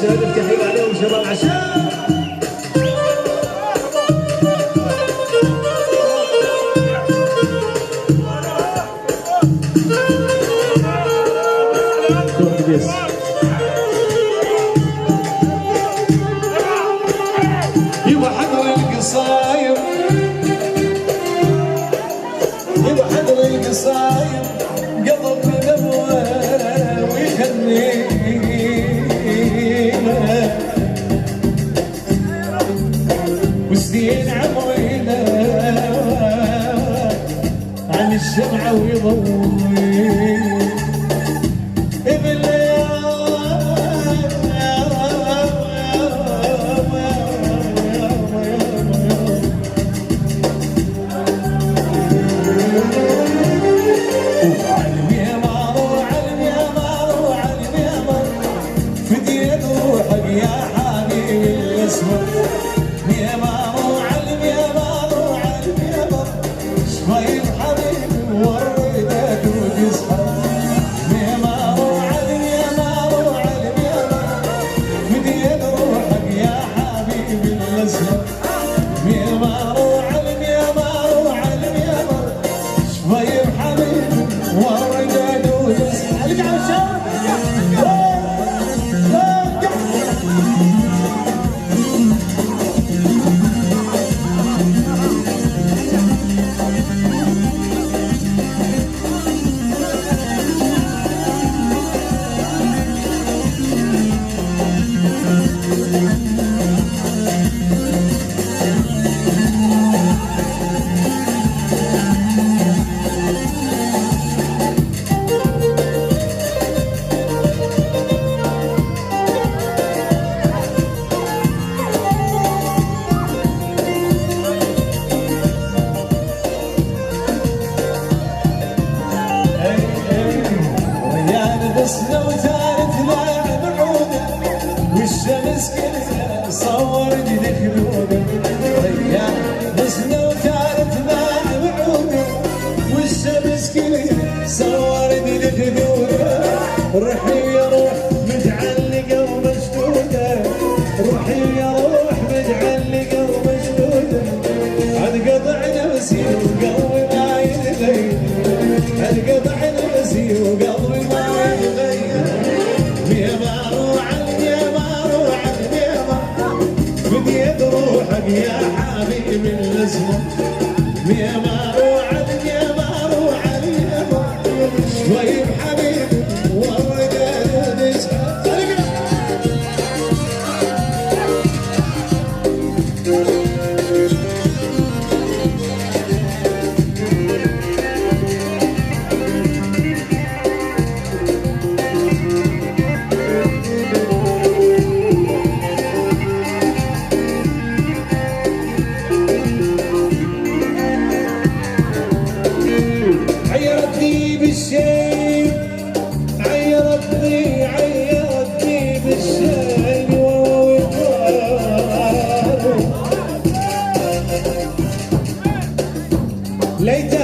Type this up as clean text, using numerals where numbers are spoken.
السادة تحية عليهم شباب عشان يبا حضر القصايم يبا حضر القصايم قلب نبوه ويهنينا والزين عمرينا عن الشمعة ويضوي روحي يا روح متعلقة ومشدودة روحي يا روح متعلقة ومشدودة انقطع نفسي وقلبي ما يتغير انقطع نفسي وقلبي ما يتغير يا ما روح يا ما روح يا ما بديت روحك يا حبيبي الاسمر يا ما روح يا ما روح يا ما طيب حبيبي عيرتني بالشيء عيرتني بالشيء ليت